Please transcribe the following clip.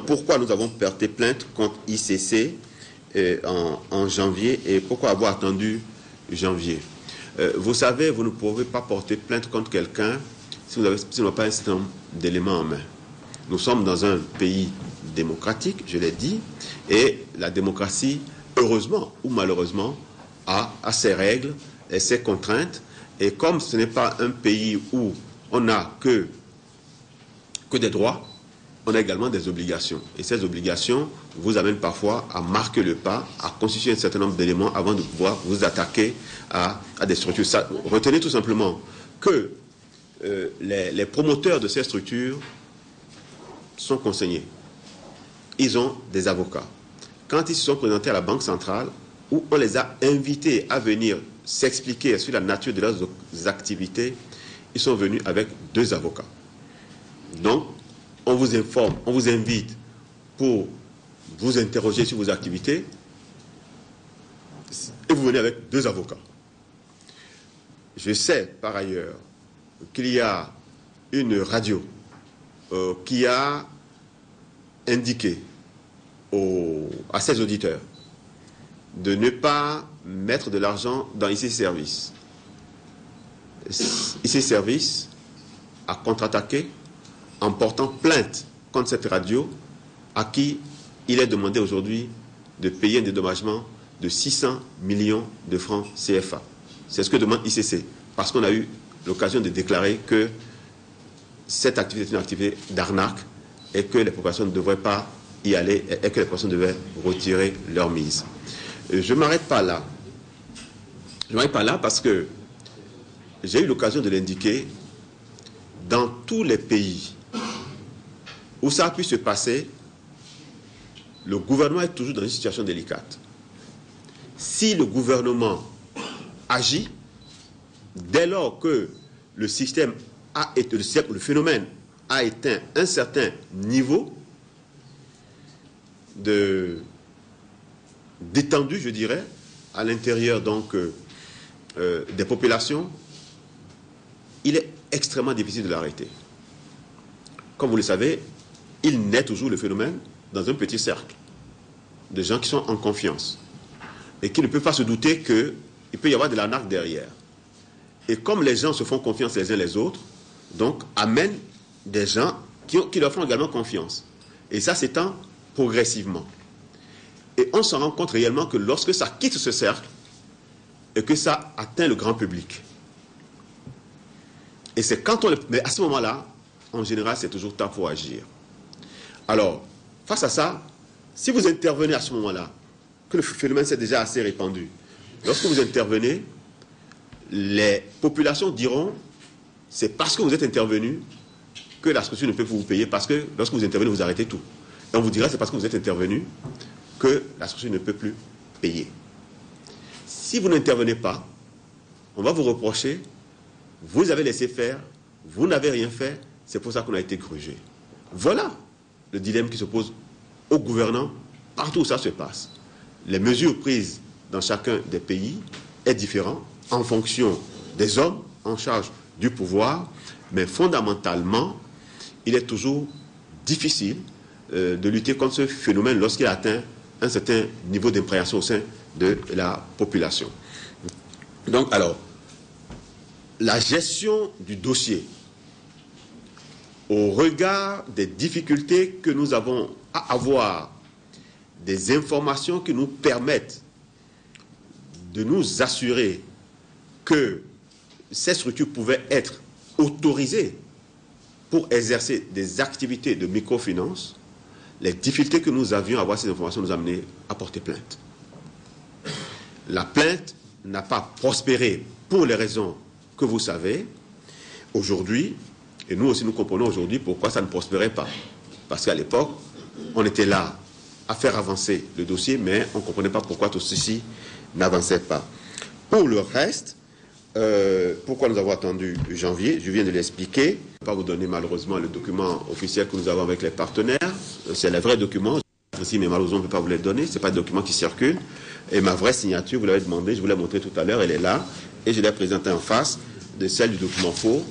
pourquoi nous avons porté plainte contre ICC en janvier et pourquoi avoir attendu janvier. Vous savez, vous ne pouvez pas porter plainte contre quelqu'un si vous n'avez pas un certain nombre d'éléments en main. Nous sommes dans un pays démocratique, je l'ai dit, et la démocratie, heureusement ou malheureusement, a ses règles et ses contraintes. Et comme ce n'est pas un pays où on n'a que des droits, on a également des obligations. Et ces obligations vous amènent parfois à marquer le pas, à constituer un certain nombre d'éléments avant de pouvoir vous attaquer à des structures. Retenez tout simplement que les promoteurs de ces structures sont conseillés. Ils ont des avocats. Quand ils se sont présentés à la Banque centrale, où on les a invités à venir s'expliquer sur la nature de leurs activités, ils sont venus avec 2 avocats. Donc, on vous informe, on vous invite pour vous interroger sur vos activités, et vous venez avec 2 avocats. Je sais, par ailleurs, qu'il y a une radio qui a indiqué à ses auditeurs de ne pas mettre de l'argent dans IC Service. IC Service a contre-attaqué en portant plainte contre cette radio à qui il est demandé aujourd'hui de payer un dédommagement de 600 millions de francs CFA. C'est ce que demande ICC, parce qu'on a eu l'occasion de déclarer que cette activité est une activité d'arnaque et que les populations ne devraient pas y aller et que les populations devaient retirer leur mise. Je ne m'arrête pas là. Je ne m'arrête pas là parce que j'ai eu l'occasion de l'indiquer, dans tous les pays où ça a pu se passer, le gouvernement est toujours dans une situation délicate. Si le gouvernement agit, dès lors que le système le phénomène a atteint un certain niveau d'étendue, je dirais, à l'intérieur donc des populations, il est extrêmement difficile de l'arrêter. Comme vous le savez, il naît toujours le phénomène dans un petit cercle de gens qui sont en confiance et qui ne peuvent pas se douter qu'il peut y avoir de l'arnaque derrière. Et comme les gens se font confiance les uns les autres, donc amènent des gens qui leur font également confiance. Et ça s'étend progressivement. Et on se rend compte réellement que lorsque ça quitte ce cercle et que ça atteint le grand public, et c'est quand mais à ce moment-là, en général, c'est toujours temps pour agir. Alors, face à ça, si vous intervenez à ce moment-là, que le phénomène s'est déjà assez répandu, lorsque vous intervenez, les populations diront, c'est parce que vous êtes intervenu que la structure ne peut plus vous payer, parce que lorsque vous intervenez, vous arrêtez tout. Et on vous dira, c'est parce que vous êtes intervenu que la structure ne peut plus payer. Si vous n'intervenez pas, on va vous reprocher, vous avez laissé faire, vous n'avez rien fait, c'est pour ça qu'on a été grugé. Voilà le dilemme qui se pose aux gouvernants partout où ça se passe. Les mesures prises dans chacun des pays est différent en fonction des hommes en charge du pouvoir, mais fondamentalement, il est toujours difficile de lutter contre ce phénomène lorsqu'il atteint un certain niveau d'imprégnation au sein de la population. Donc, alors, la gestion du dossier, au regard des difficultés que nous avons à avoir des informations qui nous permettent de nous assurer que ces structures pouvaient être autorisées pour exercer des activités de microfinance, les difficultés que nous avions à avoir ces informations nous ont amené à porter plainte. La plainte n'a pas prospéré pour les raisons que vous savez aujourd'hui, et nous aussi nous comprenons aujourd'hui pourquoi ça ne prospérait pas. Parce qu'à l'époque, on était là à faire avancer le dossier, mais on ne comprenait pas pourquoi tout ceci n'avançait pas. Pour le reste, pourquoi nous avons attendu janvier, je viens de l'expliquer. Je ne vais pas vous donner malheureusement le document officiel que nous avons avec les partenaires. C'est le vrai document, mais malheureusement on ne peut pas vous les donner, ce n'est pas le document qui circule. Et ma vraie signature, vous l'avez demandé, je vous l'ai montré tout à l'heure, elle est là. Et je l'ai présentée en face de celle du document faux.